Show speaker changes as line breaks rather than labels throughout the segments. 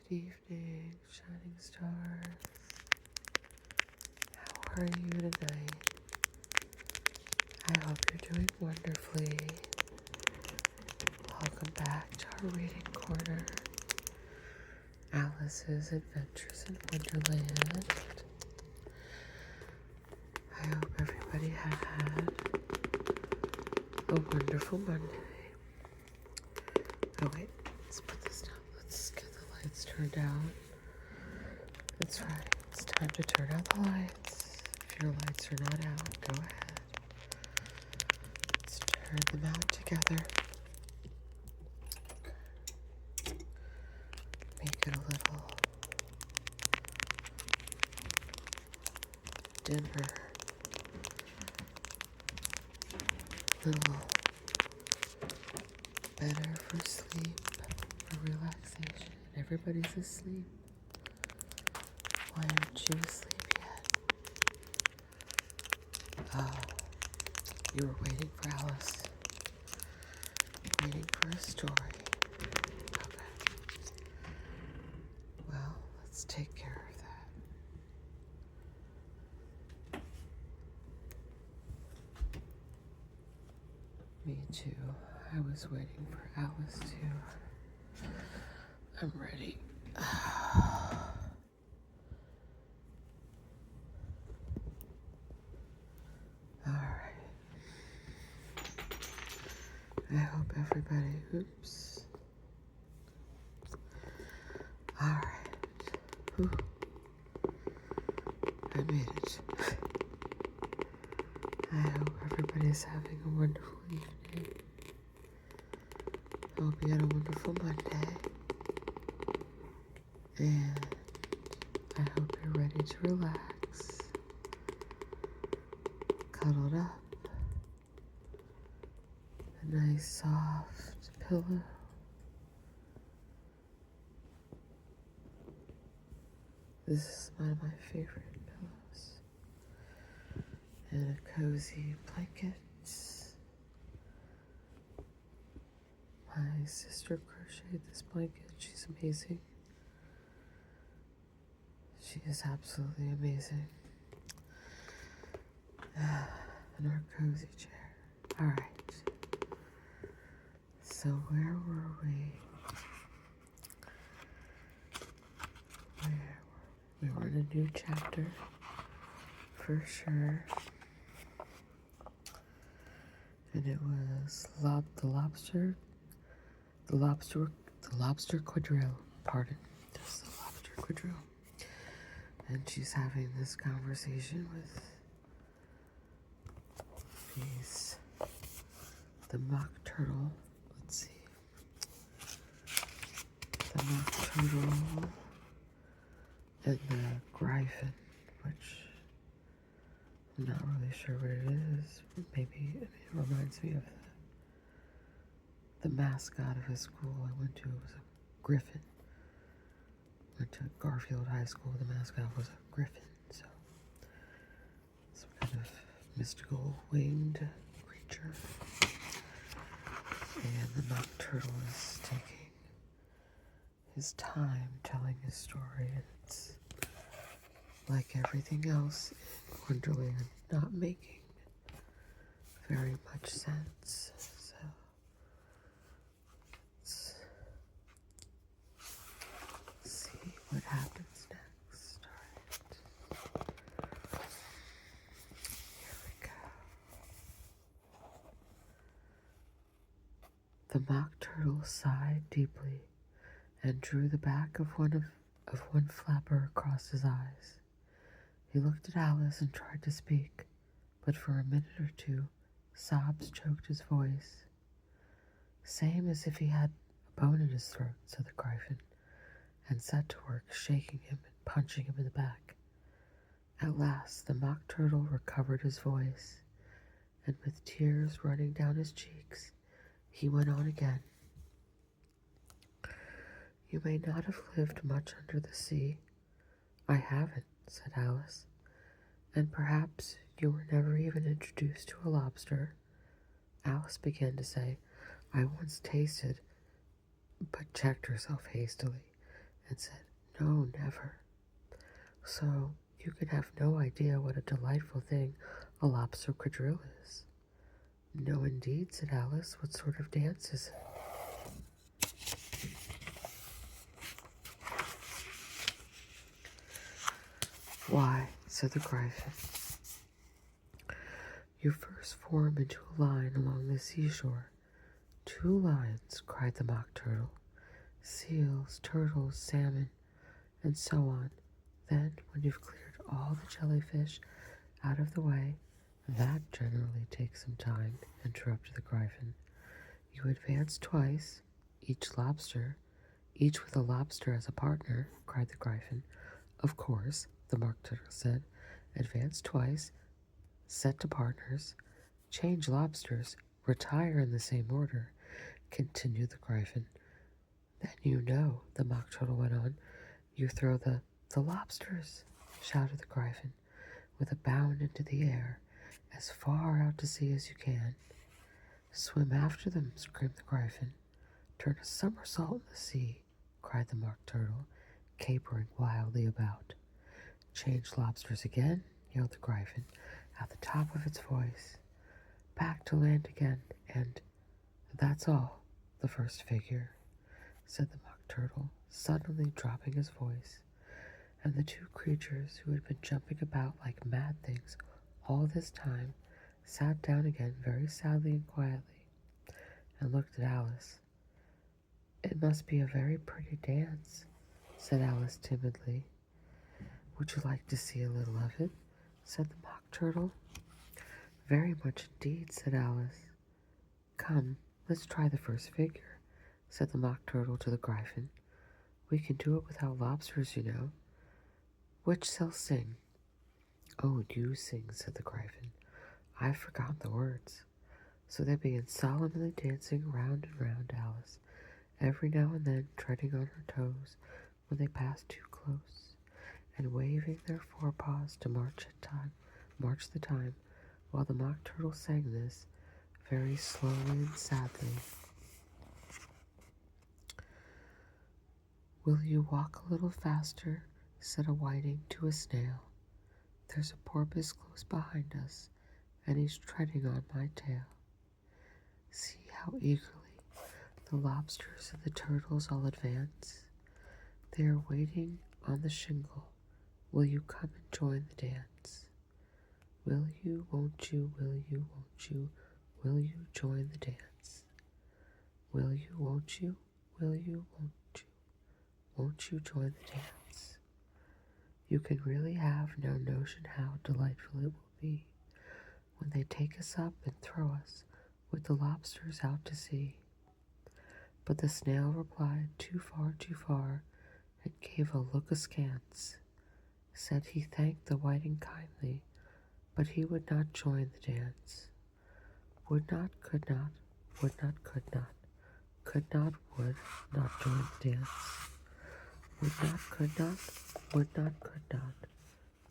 Good evening, shining stars. How are you tonight? I hope you're doing wonderfully. Welcome back to our reading corner, Alice's Adventures in Wonderland. I hope everybody had a wonderful Monday. Oh wait, let's put this down. Let's get the lights turned out. That's right, it's time to turn out the lights. If your lights are not out, go ahead. Let's turn them out together. Make it a little dimmer. Little better for sleep, for relaxation. Everybody's asleep. Why aren't you asleep yet? Oh, you were waiting for Alice. Waiting for a story. Okay. Well, let's take care of that. Me too. I was waiting for Alice too. I'm ready. Alright. I hope everybody, oops. Alright. I made it. I hope everybody's having a wonderful evening. I hope you had a wonderful Monday. And I hope you're ready to relax. Cuddled up. A nice soft pillow. This is one of my favorite pillows. And a cozy blanket. My sister crocheted this blanket. She's amazing. She is absolutely amazing. And our cozy chair. Alright. So where were we? We were in a new chapter, for sure. And it was the lobster quadrille. Pardon, just the lobster quadrille. And she's having this conversation with the mock turtle. Let's see. The mock turtle and the Gryphon, which I'm not really sure what it is. Maybe it reminds me of the mascot of a school I went to. It was a griffin. Went to Garfield High School. The mascot was a griffin, so some kind of mystical winged creature. And the mock turtle is taking his time telling his story, and it's like everything else in Wonderland, not making very much sense. So let's see what happens next. Alright. Here we go. The mock turtle sighed deeply and drew the back of one flapper across his eyes. He looked at Alice and tried to speak, but for a minute or two, sobs choked his voice. Same as if he had a bone in his throat, said the Gryphon, and set to work shaking him and punching him in the back. At last, the mock turtle recovered his voice, and with tears running down his cheeks, he went on again. You may not have lived much under the sea. I haven't, said Alice, and perhaps you were never even introduced to a lobster. Alice began to say, I once tasted, but checked herself hastily and said, "No, never." So you can have no idea what a delightful thing a lobster quadrille is. "No, indeed," said Alice. "What sort of dance is it?" "Why," said the Gryphon, "you first form into a line along the seashore." "Two lines," cried the Mock Turtle. "Seals, turtles, salmon, and so on. Then, when you've cleared all the jellyfish out of the way—" "That generally takes some time," interrupted the Gryphon. "You advance twice, each with a lobster as a partner," cried the Gryphon. "Of course," the Mock Turtle said. "Advance twice, set to partners, change lobsters, retire in the same order," continued the Gryphon. "Then you know," the Mock Turtle went on. "You throw the lobsters," shouted the Gryphon, "with a bound into the air, as far out to sea as you can." "Swim after them," screamed the Gryphon. "Turn a somersault in the sea," cried the Mock Turtle, capering wildly about. "Change lobsters again," yelled the Gryphon at the top of its voice. "Back to land again, and that's all, the first figure," said the Mock Turtle, suddenly dropping his voice. And the two creatures, who had been jumping about like mad things all this time, sat down again very sadly and quietly, and looked at Alice. "It must be a very pretty dance," said Alice timidly. "Would you like to see a little of it?" said the Mock Turtle. "Very much indeed," said Alice. "Come, let's try the first figure," said the Mock Turtle to the Gryphon. "We can do it without lobsters, you know. Which shall sing?" "Oh, you sing," said the Gryphon. "I've forgotten the words." So they began solemnly dancing round and round Alice, every now and then treading on her toes when they passed too close, and waving their forepaws to march the time, while the Mock Turtle sang this very slowly and sadly. "Will you walk a little faster?" said a whiting to a snail. "There's a porpoise close behind us, and he's treading on my tail." See how eagerly the lobsters and the turtles all advance. They are waiting on the shingle. Will you come and join the dance? Will you, won't you, will you, won't you, will you join the dance? Will you, won't you, will you, won't you join the dance? You can really have no notion how delightful it will be when they take us up and throw us with the lobsters out to sea. But the snail replied, too far, and gave a look askance. Said he thanked the whiting kindly, but he would not join the dance. Would not, could not, would not, could not, could not, would not join the dance. Would not, could not, would not,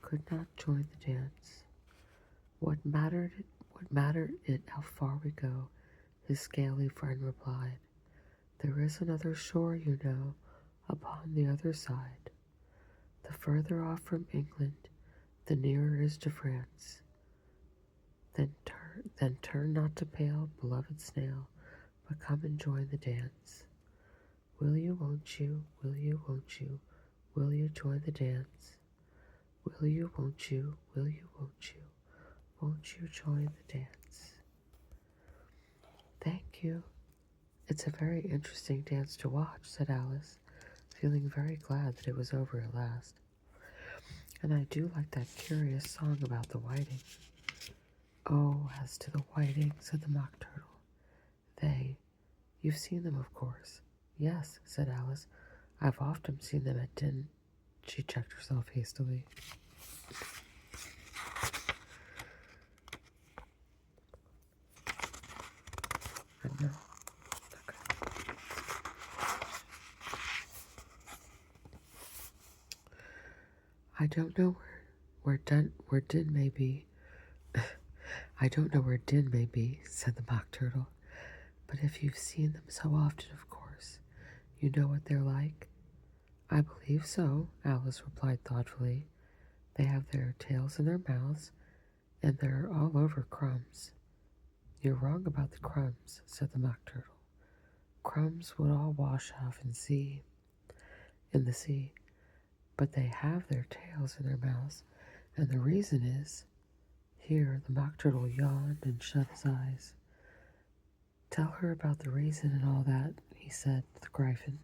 could not join the dance. What mattered it how far we go? His scaly friend replied. There is another shore, you know, upon the other side. The further off from England, the nearer is to France. Then turn not to pale, beloved snail, but come and join the dance. Will you, won't you, will you, won't you, will you join the dance? Will you, won't you, will you, won't you join the dance? Thank you. It's a very interesting dance to watch, said Alice, feeling very glad that it was over at last. And I do like that curious song about the whiting. Oh, as to the whiting, said the Mock Turtle. You've seen them, of course. Yes, said Alice. I've often seen them at Din. She checked herself hastily. I know. Okay. I don't know where Din may be. I don't know where Din may be, said the Mock Turtle. But if you've seen them so often, of course, you know what they're like. I believe so, Alice replied thoughtfully. They have their tails in their mouths, and they're all over crumbs. You're wrong about the crumbs, said the Mock Turtle. Crumbs would all wash off in the sea, but they have their tails in their mouths, and the reason is. Here the Mock Turtle yawned and shut his eyes. Tell her about the reason and all that, he said to the Gryphon.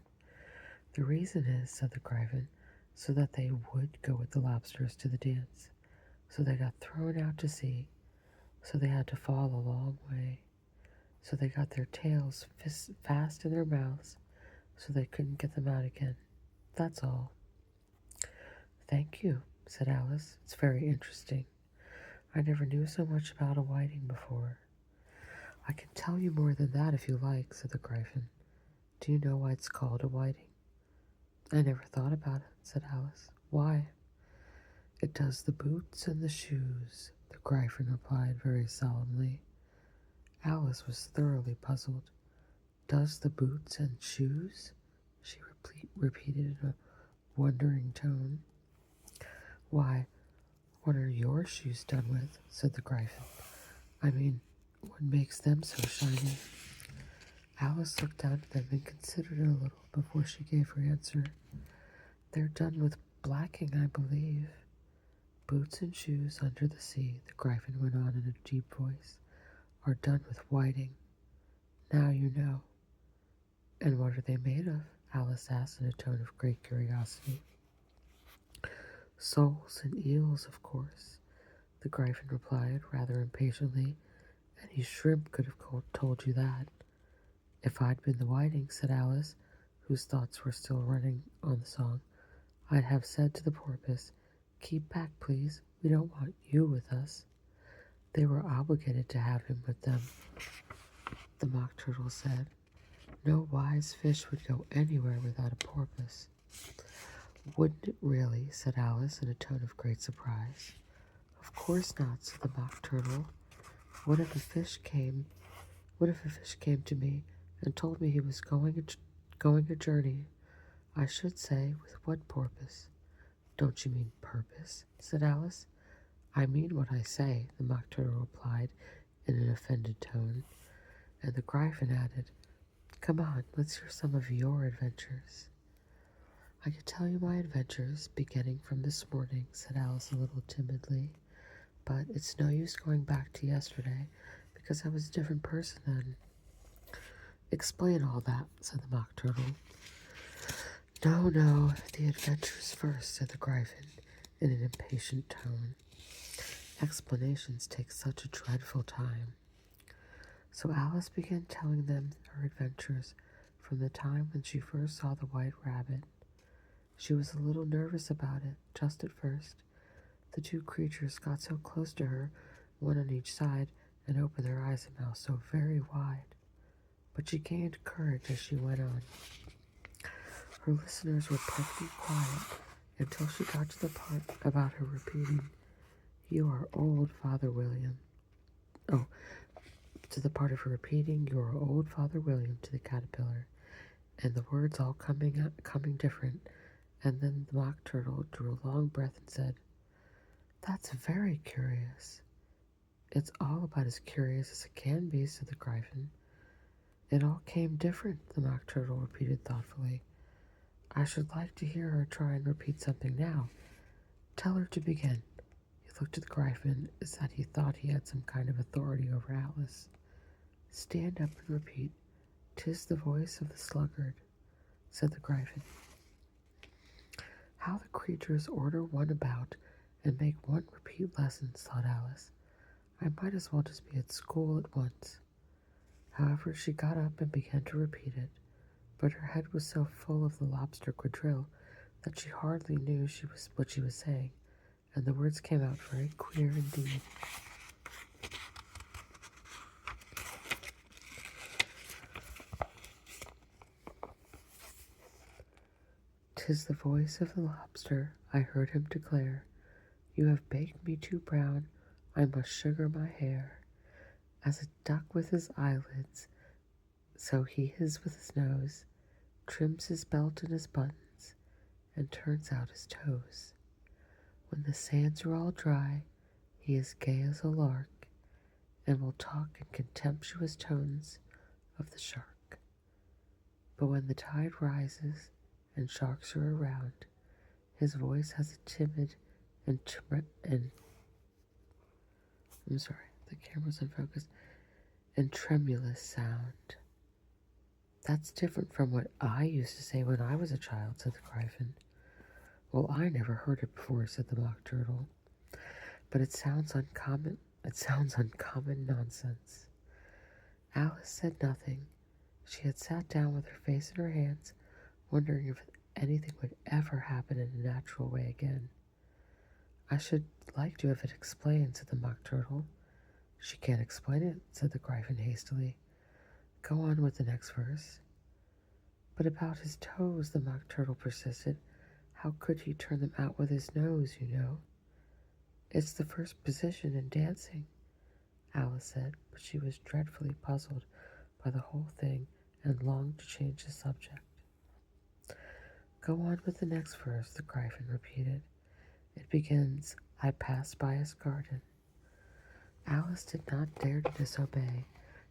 The reason is, said the Gryphon, so that they would go with the lobsters to the dance. So they got thrown out to sea, so they had to fall a long way. So they got their tails fast in their mouths, so they couldn't get them out again. That's all. Thank you, said Alice. It's very interesting. I never knew so much about a whiting before. I can tell you more than that if you like, said the Gryphon. Do you know why it's called a whiting? I never thought about it, said Alice. Why? It does the boots and the shoes, the Gryphon replied very solemnly. Alice was thoroughly puzzled. Does the boots and shoes? She repeated in a wondering tone. Why, what are your shoes done with? Said the Gryphon. I mean, what makes them so shiny? Alice looked down at them and considered it a little before she gave her answer. They're done with blacking, I believe. Boots and shoes under the sea, the Gryphon went on in a deep voice, are done with whiting. Now you know. And what are they made of? Alice asked in a tone of great curiosity. Soles and eels, of course, the Gryphon replied rather impatiently. Any shrimp could have told you that. If I'd been the whiting, said Alice, whose thoughts were still running on the song, I'd have said to the porpoise, keep back, please. We don't want you with us. They were obligated to have him with them, the Mock Turtle said. No wise fish would go anywhere without a porpoise. Wouldn't it really? Said Alice in a tone of great surprise. Of course not, said the Mock Turtle. What if a fish came to me and told me he was going a journey? I should say, with what porpoise? Don't you mean purpose? Said Alice. I mean what I say, the Mock Turtle replied in an offended tone, and the Gryphon added, come on, let's hear some of your adventures. I could tell you my adventures, beginning from this morning, said Alice a little timidly, but it's no use going back to yesterday, because I was a different person then. Explain all that, said the Mock Turtle. No, the adventures first, said the Gryphon in an impatient tone. Explanations take such a dreadful time. So Alice began telling them her adventures from the time when she first saw the white rabbit. She was a little nervous about it, just at first. The two creatures got so close to her, one on each side, and opened their eyes and mouths so very wide. But she gained courage as she went on. Her listeners were perfectly quiet until she got to the part about her repeating, you are old, Father William. Oh, to the part of her repeating, you are old, Father William, to the caterpillar, and the words all coming different, and then the Mock Turtle drew a long breath and said, that's very curious. It's all about as curious as it can be, said the Gryphon. It all came different, the Mock Turtle repeated thoughtfully. I should like to hear her try and repeat something now. Tell her to begin. He looked at the Gryphon as that he thought he had some kind of authority over Alice. Stand up and repeat, 'tis the voice of the sluggard, said the Gryphon. How the creatures order one about and make one repeat lessons, thought Alice. I might as well just be at school at once. However, she got up and began to repeat it, but her head was so full of the lobster quadrille that she hardly knew what she was saying, and the words came out very queer indeed. 'Tis the voice of the lobster, I heard him declare, you have baked me too brown, I must sugar my hair. As a duck with his eyelids, so he is with his nose, trims his belt and his buttons, and turns out his toes. When the sands are all dry, he is gay as a lark and will talk in contemptuous tones of the shark. But when the tide rises and sharks are around, his voice has a timid and I'm sorry, the camera's unfocused, and tremulous sound. That's different from what I used to say when I was a child, said the Gryphon. Well, I never heard it before, said the Mock Turtle. But it sounds uncommon nonsense. Alice said nothing. She had sat down with her face in her hands, wondering if anything would ever happen in a natural way again. I should like to have it explained, said the Mock Turtle. She can't explain it, said the Gryphon hastily. Go on with the next verse. But about his toes, the Mock Turtle persisted. How could he turn them out with his nose, you know? It's the first position in dancing, Alice said, but she was dreadfully puzzled by the whole thing and longed to change the subject. Go on with the next verse, the Gryphon repeated. It begins, I passed by his garden. Alice did not dare to disobey,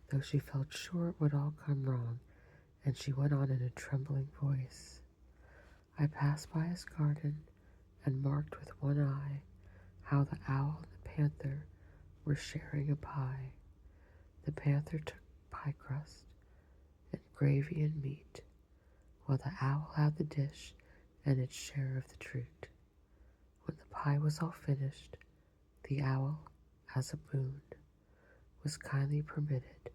though she felt sure it would all come wrong, and she went on in a trembling voice. I passed by his garden and marked with one eye how the owl and the panther were sharing a pie. The panther took pie crust and gravy and meat, while the owl had the dish and its share of the treat. When the pie was all finished, the owl, as a boon, was kindly permitted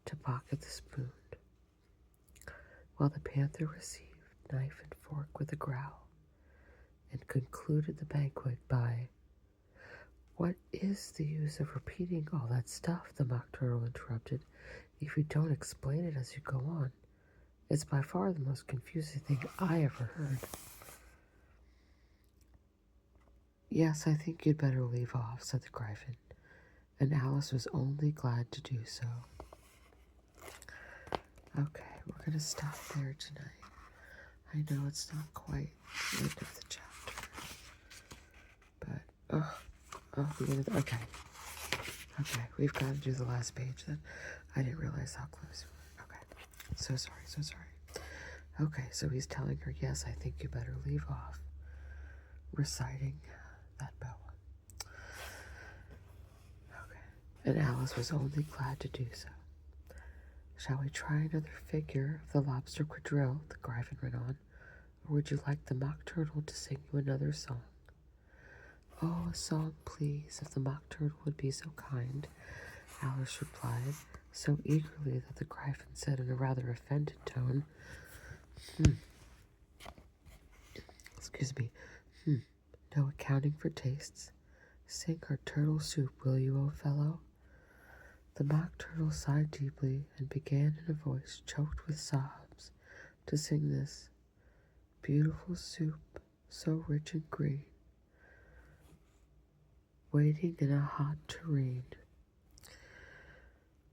to pocket the spoon, while the panther received knife and fork with a growl, and concluded the banquet by, What is the use of repeating all that stuff, the Mock Turtle interrupted, if you don't explain it as you go on? It's by far the most confusing thing I ever heard. Yes, I think you'd better leave off, said the Gryphon, and Alice was only glad to do so. Okay, we're going to stop there tonight. I know it's not quite the end of the chapter, but, okay, we've got to do the last page then. I didn't realize how close we were. Okay, so sorry. Okay, so he's telling her, yes, I think you better leave off reciting that poem. Okay, and Alice was only glad to do so. Shall we try another figure of the lobster quadrille, the Gryphon went on, or would you like the Mock Turtle to sing you another song? Oh, a song, please, if the Mock Turtle would be so kind, Alice replied, so eagerly that the Gryphon said in a rather offended tone, Excuse me, no accounting for tastes. Sing our turtle soup, will you, old fellow? The Mock Turtle sighed deeply and began in a voice choked with sobs to sing this beautiful soup, so rich and green, waiting in a hot tureen.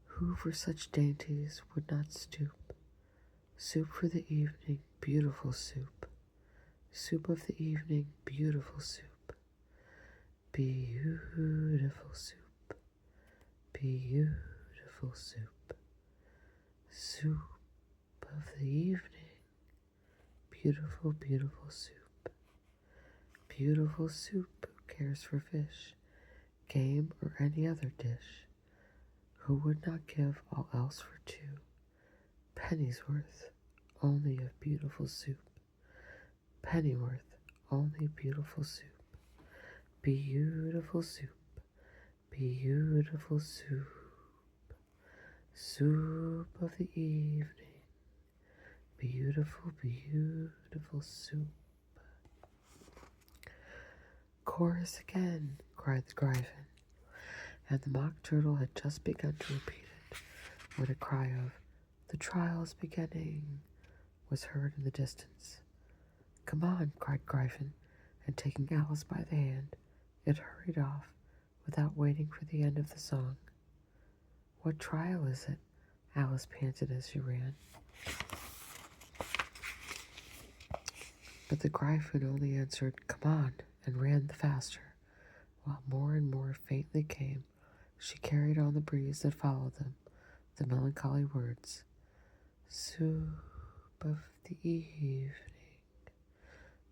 Who for such dainties would not stoop? Soup for the evening, beautiful soup. Soup of the evening, beautiful soup. Beautiful soup. Beautiful soup. Soup of the evening, beautiful, beautiful soup. Beautiful soup, who cares for fish, game, or any other dish? Who would not give all else for two? Penny's worth only of beautiful soup. Pennyworth only beautiful soup. Beautiful soup. Beautiful soup. Soup of the evening. Beautiful, beautiful soup. Chorus again, cried the Gryphon, and the Mock Turtle had just begun to repeat it when a cry of, the trial's beginning, was heard in the distance. Come on, cried Gryphon, and taking Alice by the hand, it hurried off without waiting for the end of the song. What trial is it? Alice panted as she ran. But the Gryphon only answered, "Come on," and ran the faster, while more and more faintly came, she carried on the breeze that followed them, the melancholy words, "Soup of the evening,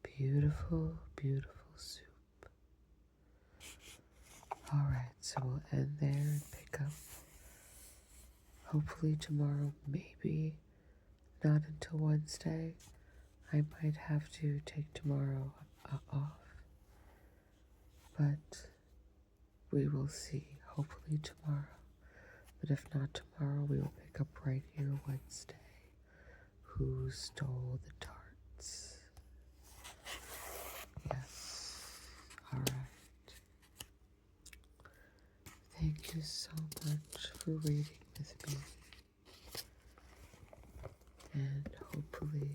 beautiful, beautiful soup." Alright, so we'll end there and pick up hopefully tomorrow, maybe not until Wednesday. I might have to take tomorrow off, but we will see. Hopefully tomorrow. But if not tomorrow, we will pick up right here Wednesday. Who stole the tarts? Yes. Alright. Thank you so much for reading with me. And hopefully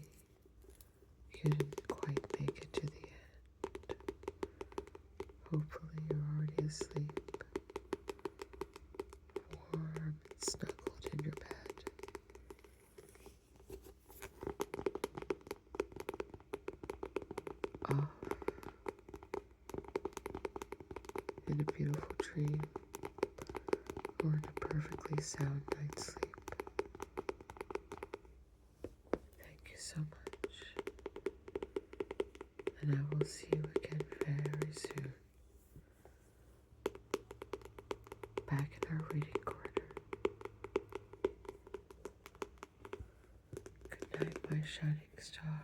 you didn't quite make it to the end. Hopefully you're already asleep, warm and snuggled in your bed. Off in a beautiful dream or in a perfectly sound night's sleep. Thank you so much. And I will see you again very soon. Back in our reading corner. Good night, my shining star.